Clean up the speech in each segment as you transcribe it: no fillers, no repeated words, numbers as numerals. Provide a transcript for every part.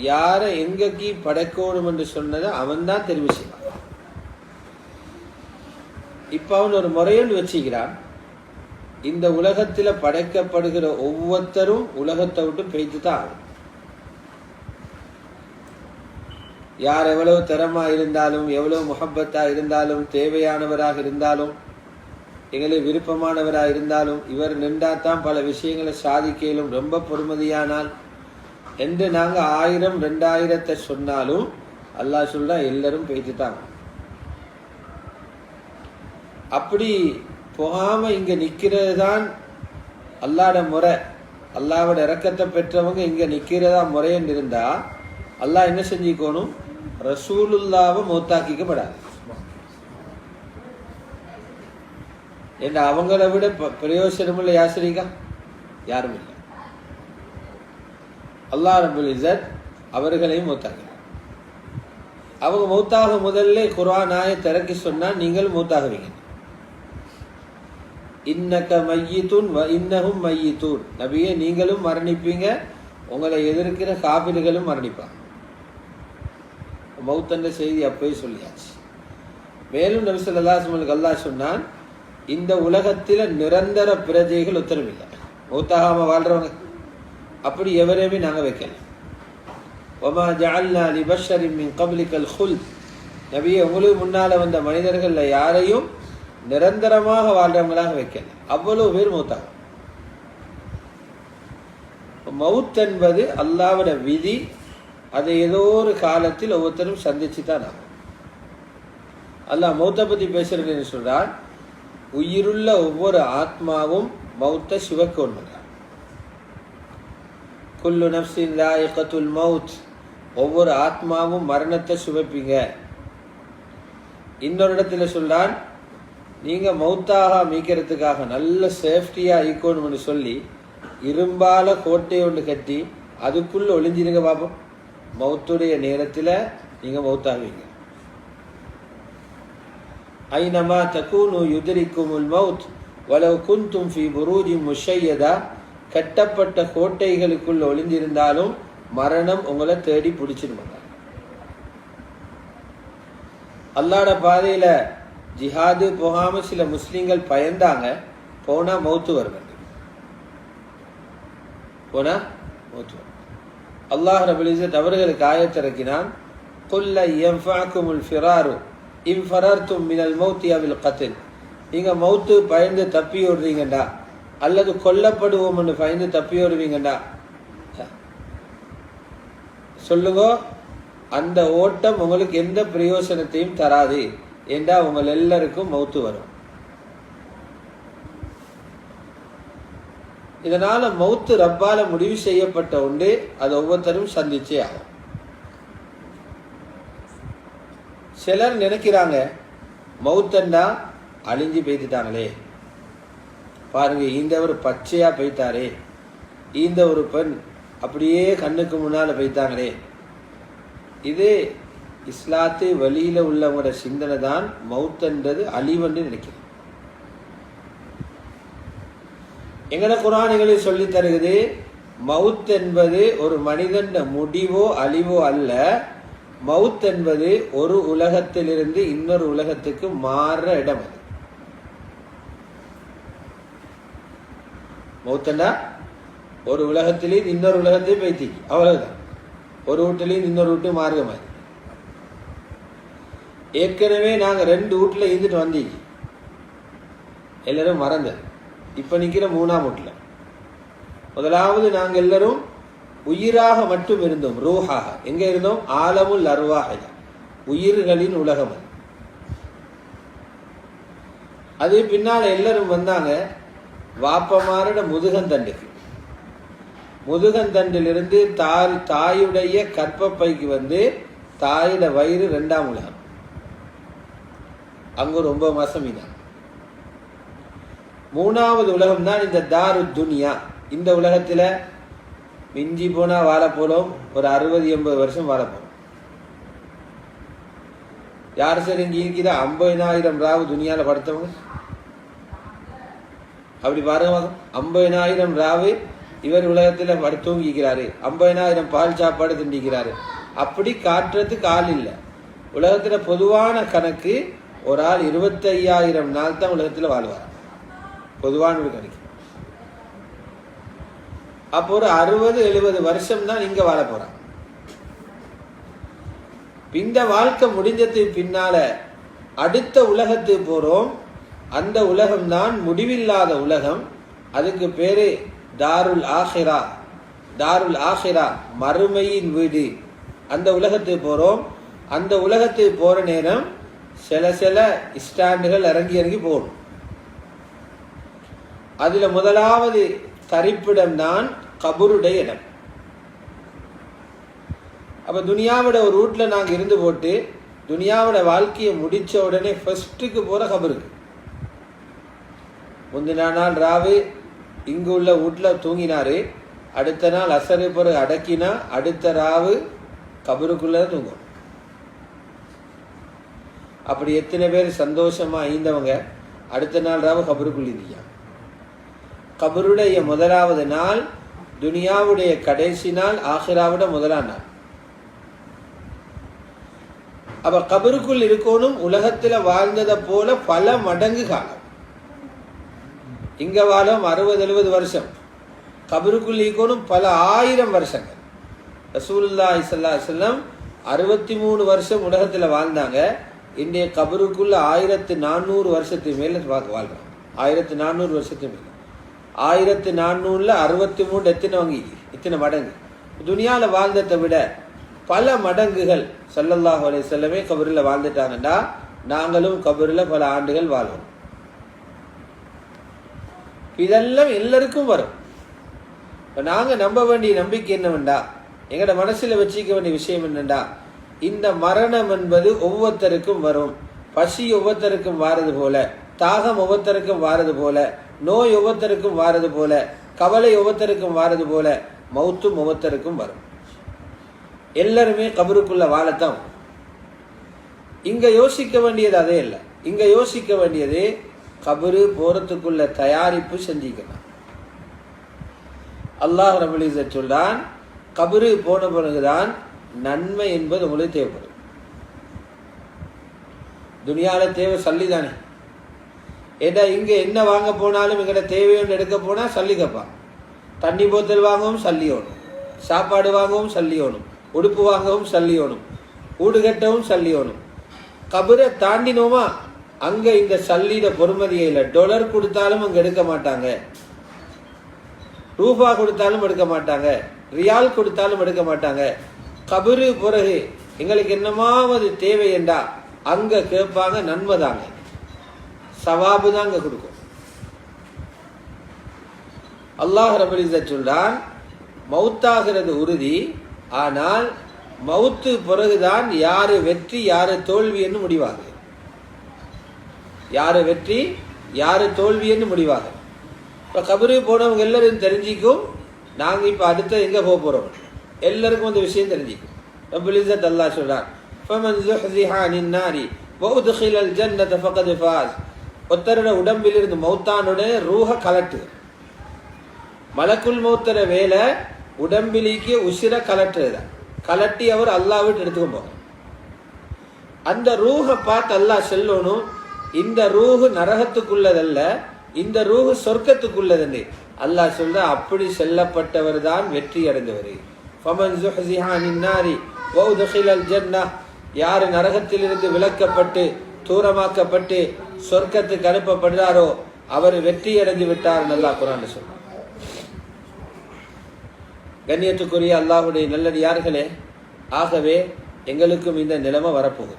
யாரை எங்கக்கு படைக்கணும் என்று சொன்னதை அவன் தான் தெரிவு செய்வான். இப்ப அவன் ஒரு முறையில் வச்சுக்கிறான். இந்த உலகத்துல படைக்கப்படுகிற ஒவ்வொருத்தரும் உலகத்தை விட்டு பெய்து தான் ஆகும். யார் எவ்வளவு திறமா இருந்தாலும், எவ்வளவு முஹப்பத்தா இருந்தாலும், தேவையானவராக இருந்தாலும், எங்களுக்கு விருப்பமானவராக இருந்தாலும், இவர் நின்றாத்தான் பல விஷயங்களை சாதிக்கலும், ரொம்ப பொறுமதியானால் என்று நாங்க 1000 2000 சொன்னாலும் அல்லாஹ் சொல்றா எல்லாரும் பேசிட்டாங்க. அப்படி போகாம இங்க நிக்கிறது தான் அல்லாஹ்ட முறை. அல்லாஹ்வோட இரக்கத்தை பெற்றவங்க இங்க நிக்கிறதா முறைன்னு இருந்தா அல்லாஹ் என்ன செஞ்சுக்கணும்? ரசூலுல்லாவை மௌத்தாக்கிக்கப்படாது. என்ன அவங்கள விட பிரயோசனம் இல்லை யாசரிகா யாரும் இல்லை. அல்லாஹ் ரப்பல் இஸ்ஸத் அவர்களையும் மௌத்தாக்கிறார். அவங்க மௌத்தாக முதல்ல குர்ஆன் ஆயத்தை இறக்கி சொன்னா நீங்கள் மௌத்தாகுவீங்க. இன்னக மையித்துன் வ இன்னஹும் மையித்தூன். நபியே நீங்களும் மரணிப்பீங்க, உங்களை எதிர்க்கிற காபிர்களும் மரணிப்பாங்க. மௌத்தன்ற செய்தி அப்பவே சொல்லியாச்சு. மேலும் நபி ஸல்லல்லாஹு அலைஹி வஸல்லம் அல்லாஹ் சொன்னான், இந்த உலகத்தில நிரந்தர பிரஜைகள் உத்தரவில்லை. மௌத்தாகாம வாழ்றவங்க அப்படி எவரையுமே நாங்க வைக்கல. வமா ஜஅல்னா லிபஷரின் மின் கப்லிகல் குல்த். நபியே உங்களுக்கு முன்னால வந்த மனிதர்கள்ல யாரையும் நிரந்தரமாக வாழ்றவங்களாக வைக்கல. அவ்வளவு பேர் மௌத்தாகும். மவுத் என்பது அல்லாஹ்வோட விதி. அதை ஏதோ ஒரு காலத்தில் ஒவ்வொருத்தரும் சந்திச்சுதான் ஆகும். அல்லாஹ் மௌத்தை பத்தி பேசுறது சொல்றான், உயிருள்ள ஒவ்வொரு ஆத்மாவும் மௌத்தை சிவக்கணும். குல்லு நஃப்ஸின் லாயிகத்துல் மவுத். ஒவ்வொரு ஆத்மாவும் மரணத்தை சுவைப்பீங்க. இன்னொரு இடத்துல சொல்றான், நீங்க மௌத்தாக மீக்கிறதுக்காக நல்ல சேஃப்டியா ஈக்கணும்னு சொல்லி இரும்பால கோட்டை ஒன்று கட்டி அதுக்குள்ள ஒளிஞ்சிருங்க பாப்போம். மௌத்துடைய நேரத்துல நீங்க மௌத்தாகுவீங்க. ஐனமா தகூனு யுத்ரிக்குமுல் மவுத் வலவ் குன்தும் ஃபீ புரூஜின் முஷய்யதா. கட்டப்பட்ட கோட்டைகளுக்குள்ள ஒளிந்திருந்தாலும் மரணம் உங்களை தேடி பிடிச்சிருவாங்க. அல்லாஹ்ட பாதையில ஜிஹாது போகாம சில முஸ்லிம்கள் பயந்தாங்க. போனா மௌத்து வருவாங்க. போனா மௌத்து. அல்லாஹ் ரப்பல் இஸ்ஸத் அவர்களுக்கு ஆயத்திறக்கினான், குல்ல யன்ஃபஅகுமுல் ஃபிராரு இன் ஃபரர்தும் மினல் மௌத்தி அவில் கத்ல். நீங்க மௌத்து பயந்து தப்பி ஓடுறீங்கடா அல்லது கொல்லப்படுவோம் என்று பயந்து தப்பி ஓடுவீங்கடா, சொல்லுங்க, அந்த ஓட்டம் உங்களுக்கு எந்த பிரயோசனத்தையும் தராது என்றா உங்கள் எல்லாருக்கும் மௌத்து வரும். இதனால மௌத்து ரப்பால முடிவு செய்யப்பட்ட உண்டு. அது ஒவ்வொருத்தரும் சந்திச்சே ஆகும். சிலர் நினைக்கிறாங்க மௌத்தண்டா அழிஞ்சு பேசிட்டாங்களே, பாருங்க இந்த ஒரு பச்சையா பெய்த்தாரே, இந்த ஒரு பெண் அப்படியே கண்ணுக்கு முன்னால பெய்த்தாங்களே. இது இஸ்லாத்து வழியில உள்ளவங்களோட சிந்தனை தான் மௌத்தன்றது அழிவென்று நினைக்கிறேன். எங்கட குர்ஆன்களில் சொல்லி தருகிறது, மவுத் என்பது ஒரு மனிதன் முடிவோ அழிவோ அல்ல. மவுத் என்பது ஒரு உலகத்திலிருந்து இன்னொரு உலகத்துக்கு மாறுற இடம். அது மௌத்தண்டா ஒரு உலகத்திலேயும் இன்னொரு உலகத்தையும் பேத்தி, அவ்வளவுதான். ஒரு வீட்டிலையும் இன்னொரு வீட்டு மார்க்க மாதிரி. ஏற்கனவே நாங்க 2 வீட்டுல இருந்துட்டு வந்தீங்க, எல்லாரும் மறந்த. இப்ப நிக்கிற 3ஆம் வீட்டுல. முதலாவது நாங்க எல்லாரும் உயிராக மட்டும் இருந்தோம், ரூஹாக. எங்க இருந்தோம்? ஆலமுல் அர்வாஹ், உயிர்களின் உலகம். அது பின்னால எல்லாரும் வந்தாங்க வாப்பமாரோட முதுகந்தண்டுக்கு. முதுகந்தண்டிலிருந்து தாயுடைய கற்பப்பைக்கு வந்து தாயோட வயிறு 2ஆம் உலகம். அங்க ரொம்ப மாசம் இதான். 3ஆவது உலகம் தான் இந்த தாரு துனியா. இந்த உலகத்துல மிஞ்சி போனா வாழ போறோம் ஒரு 60-80 வருஷம் வாழ போறோம். யார் சார் இங்க இருக்குதா 50,000 ராவு துனியால படுத்தவங்க? அப்படி பாருங்க, 50,000 ராவு இவர் உலகத்தில் தூங்கிக்கிறாரு, 50,000 பால் சாப்பாடு திண்டிக்கிறாரு. அப்படி காட்டுறதுக்கு ஆள் இல்லை. உலகத்தில் பொதுவான கணக்கு ஒரு ஆள் 25,000 நாள் தான் உலகத்தில் வாழ்வார், பொதுவான ஒரு கணக்கு. அப்போ ஒரு 60-70 வருஷம் தான் இங்க வாழ போறான். இந்த வாழ்க்கை முடிஞ்சதுக்கு பின்னால அடுத்த உலகத்துக்கு போறோம். அந்த உலகம்தான் முடிவில்லாத உலகம். அதுக்கு பேரு தாருல் ஆஹிரா. தாருல் ஆஹிரா, மறுமையின் வீடு. அந்த உலகத்துக்கு போறோம். அந்த உலகத்துக்கு போற நேரம் சில ஸ்டாண்டுகள் இறங்கி போகணும். அதுல முதலாவது தரிப்பிடம் தான் கபருடைய இடம். அப்ப துனியாவோட ஒரு ரூட்ல நாங்க இருந்து போட்டு துனியாவோட வாழ்க்கையை முடிச்ச உடனே ஃபர்ஸ்ட்டுக்கு போற கபருக்கு. முந்தின நாள் ராவு இங்கு உள்ள வீட்டுல தூங்கினாரு, அடுத்த நாள் அசரு பிறகு அடக்கினா அடுத்த ராவு கபருக்குள்ள தூங்கும். அப்படி எத்தனை பேர் சந்தோஷமா ஐந்தவங்க அடுத்த நாள் ராவு கபருக்குள்ள. கபருடைய முதலாவது நாள் துனியாவுடைய கடைசி நாள், ஆஹிராவோட முதலாம் நாள். அப்ப கபருக்குள் இருக்கணும். உலகத்துல வாழ்ந்ததை போல பல மடங்கு காலம். இங்க வாழும் 60-70 வருஷம், கபருக்குள் இருக்கணும் பல 1000 வருஷங்கள். ரசூலுல்லாஹி ஸல்லல்லாஹு அலைஹி வஸல்லம் 63 வருஷம் உலகத்துல வாழ்ந்தாங்க. இன்றைய கபருக்குள்ள 1400 வருஷத்துக்கு மேல வாழ்றாங்க. 1400 வருஷத்துக்கு மேல. 1400ல 63 எத்தனை வாங்கி இத்தனை மடங்கு. துனியால வாழ்ந்ததை விட பல மடங்குகள் ஸல்லல்லாஹு அலைஹி வஸல்லமே கபரில் வாழ்ந்துட்டாங்கன்னா நாங்களும் கபரில் பல ஆண்டுகள் வாழ்வோம். இதெல்லாம் எல்லாருக்கும் வரும். இப்போ நாங்கள் நம்ப வேண்டிய நம்பிக்கை என்னவெண்டா, எங்களோட மனசில் வச்சுக்க வேண்டிய விஷயம் என்னண்டா, இந்த மரணம் என்பது ஒவ்வொருத்தருக்கும் வரும். பசி ஒவ்வொருத்தருக்கும் வாரது போல, தாகம் ஒவ்வொருத்தருக்கும் வாரது போல, நோய் ஒவ்வொருத்தருக்கும் வாரது போல, கவலை ஒவ்வொருத்தருக்கும் வாரது போல, மௌத்தும் ஒவ்வொருத்தருக்கும் வரும். எல்லாருமே கபருக்குள்ள வாழத்தான். இங்க யோசிக்க வேண்டியது அதே இல்லை. இங்க யோசிக்க வேண்டியது கபரு போறதுக்குள்ள தயாரிப்பு செஞ்சிக்கணும். அல்லாஹ் ரப்பல் இஸ்ஸத் சொல்றான், கபரு போன பிறகுதான் நன்மை என்பது உங்களுக்கு தேவைப்படும். துனியால தேவை சல்லி தானே. ஏதா இங்க என்ன வாங்க போனாலும் எங்கட தேவையோடு எடுக்க போனா சல்லி கப்பா. தண்ணி போத்தல் வாங்கவும் சல்லி ஓணும், சாப்பாடு வாங்கவும் சல்லி ஓணும், உடுப்பு வாங்கவும் சல்லி ஓணும், ஊடு கட்டவும் சல்லி ஓணும். கபரை தாண்டினோமா அங்க இந்த சல்லிட பொறுமதியே இல்லை. $1 கொடுத்தாலும் அங்க எடுக்க மாட்டாங்க, ரூபா கொடுத்தாலும் எடுக்க மாட்டாங்க, ரியால் கொடுத்தாலும் எடுக்க மாட்டாங்க. கபரு பிறகு எங்களுக்கு என்னமாவது தேவை என்றா அங்க கேட்பாங்க, நன்மை தாங்க, சவாபு தான் அங்க கொடுக்கும். அல்லாஹ் ரப்பல் இஸ்ஸத் சொல்றான், மௌத்தாகிறது உறுதி, ஆனால் மௌத்து பிறகுதான் யாரு வெற்றி யாரு தோல்வி என்று முடிவாங்க. யாரு வெற்றி யாரு தோல்வி என்று முடிவாங்க. இப்ப கபரு போனவங்க எல்லாரும் தெரிஞ்சிக்கும், நாங்க இப்ப அடுத்த எங்க போக போறோம் எல்லாருக்கும் அந்த விஷயம் தெரிஞ்சிக்கும். ரப்பல் இஸ்ஸத் அல்லாஹ் சொல்றான், ஃபமன் ஸுஹ்ஸிஹ அனின் நாரி வஉத்கிலல் ஜன்னத ஃபகத் ஃபாஸ். ஒருத்தரோட உடம்பிலிருந்து மௌத்தானுடைய ரூஹ கலட்டு. மலக்குல் மௌத்தர வேலை உடம்பிலிக்கு உசிர கலட்டுறதான். கலட்டி அவர் அல்லாஹ் விட்டு எடுத்துக்க போறார். அந்த ரூஹ பார்த்து அல்லாஹ் சொல்லணும், இந்த ரூஹு நரகத்துக்குள்ளதல்ல, இந்த ரூஹு சொர்க்கத்துக்குள்ளது. அல்லாஹ் சொல்ற, அப்படி செல்லப்பட்டவர் தான் வெற்றி அடைந்தவர். ஃபமன் ஸுஹ்ஸிஹ அனின் நாரி வஉத்கிலல் ஜன்னஹ். யாரு நரகத்திலிருந்து விலக்கப்பட்டு தூரமாக்கப்பட்டு சொர்க்கத்துக்கு அனுப்பப்படுறாரோ அவர் வெற்றி அடைந்து விட்டார். அல்லாஹ் குர்ஆன்ல சொல்றார். கண்ணியத்துக்குரிய அல்லாஹ்வுடைய நல்லடியார்களே, ஆகவே எங்களுக்கும் இந்த நிலைமை வரப்போகுது.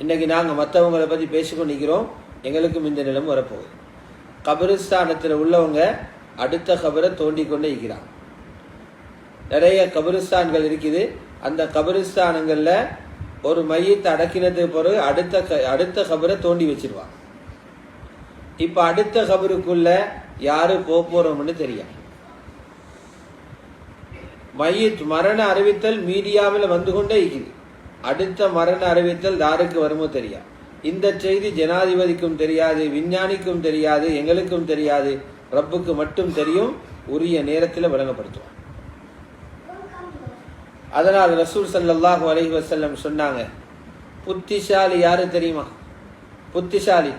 இன்னைக்கு நாங்கள் மற்றவங்களை பற்றி பேசிக்கொண்டிருக்கிறோம், எங்களுக்கும் இந்த நிலைமை வரப்போகுது. கபிரிஸ்தானத்தில் உள்ளவங்க அடுத்த கபரை தோண்டி கொண்டே இருக்கிறாங்க. நிறைய கபிரிஸ்தான்கள் இருக்குது. அந்த கபிரிஸ்தானங்களில் ஒரு மையத்தை அடக்கினதுக்கு பிறகு அடுத்த கபரை தோண்டி வச்சிருவாங்க. இப்போ அடுத்த கபருக்குள்ள யாரு போறோம்னு தெரியும். மையத் மரண அறிவித்தல் மீடியாவில் வந்து கொண்டே இருக்குது. அடுத்த மரண அறிவித்தல் யாருக்கு வருமோ தெரியாது. இந்த செய்தி ஜனாதிபதிக்கும் தெரியாது, விஞ்ஞானிக்கும் தெரியாது, எங்களுக்கும் தெரியாது, ரப்புக்கு மட்டும் தெரியும். உரிய நேரத்தில் விளங்கப்படுத்துவான். அதனால் ரசூல் ஸல்லல்லாஹு அலைஹி வஸல்லம் சொன்னாங்க, புத்திசாலி யாரு தெரியுமா? புத்திசாலி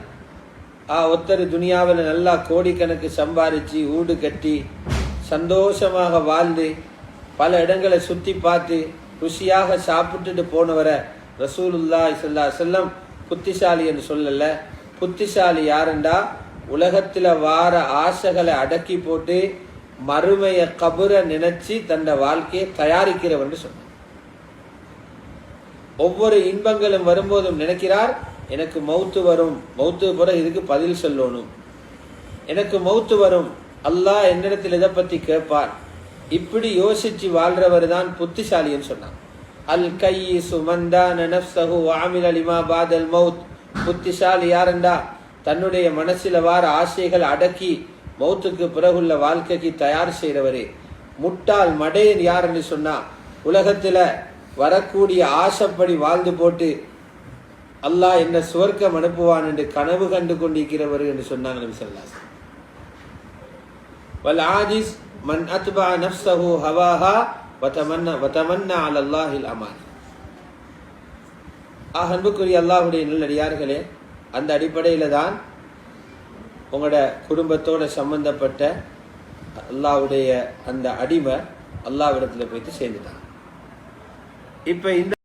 ஒருத்தர் துனியாவில் நல்லா கோடிக்கணக்கு சம்பாதிச்சு வீடு கட்டி சந்தோஷமாக வாழ்ந்து பல இடங்களை சுற்றி பார்த்து ருசியாக சாப்பிட்டுட்டு போனவரை ரசூலுல்லாஹி ஸல்லல்லாஹு அலைஹி வஸல்லம் புத்திசாலி என்று சொல்லல. புத்திசாலி யாருண்டா உலகத்தில் வார ஆசைகளை அடக்கி போட்டு மறுமைய கபரை நினைச்சு தன்னை வாழ்க்கையை தயாரிக்கிறவன் சொன்னார். ஒவ்வொரு இன்பங்களும் வரும்போதும் நினைக்கிறார், எனக்கு மௌத்து வரும், மௌத்து பிறகு இதுக்கு பதில் சொல்லணும், எனக்கு மௌத்து வரும், அல்லாஹ் என்னிடத்தில் இதை பற்றி கேட்பார். இப்படி யோசிச்சு வாழ்றவர் தான் புத்திசாலின்னு சொன்னார். அல் கையிசு மந்தான நஃப்ஸஹு வஅமில லிமா பாதல் மௌத். புத்திசாலி யாருண்டா தன்னுடைய மனசில் வார ஆசைகள் அடக்கி மௌத்துக்கு பிறகுள்ள வாழ்க்கைக்கு தயார் செய்கிறவரே. முட்டாள் மடையன் யாருன்னு சொன்னா உலகத்துல வரக்கூடிய ஆசைப்படி வாழ்ந்து போட்டு அல்லாஹ் என்ன சுவர்க்கம் அனுப்புவான் என்று கனவு கண்டு கொண்டிருக்கிறவர் என்று சொன்னாங்க நபி ஸல்லல்லாஹு அலைஹி வஸல்லம். வல் ஆஜிஸ் மன் அத்பா நஃப்ஸஹு ஹவாஹா வதமன்னா அலா அல்லாஹில் அமான். அன்புக்குரிய அல்லாஹ்வுடைய நல்லடியார்களே, அந்த அடிப்படையில் தான் உங்களோட குடும்பத்தோட சம்பந்தப்பட்ட அல்லாஹ்வுடைய அந்த அடிமை அல்லாஹ்விடத்தில் போய்த்து சேர்ந்துட்டாங்க. இப்போ இந்த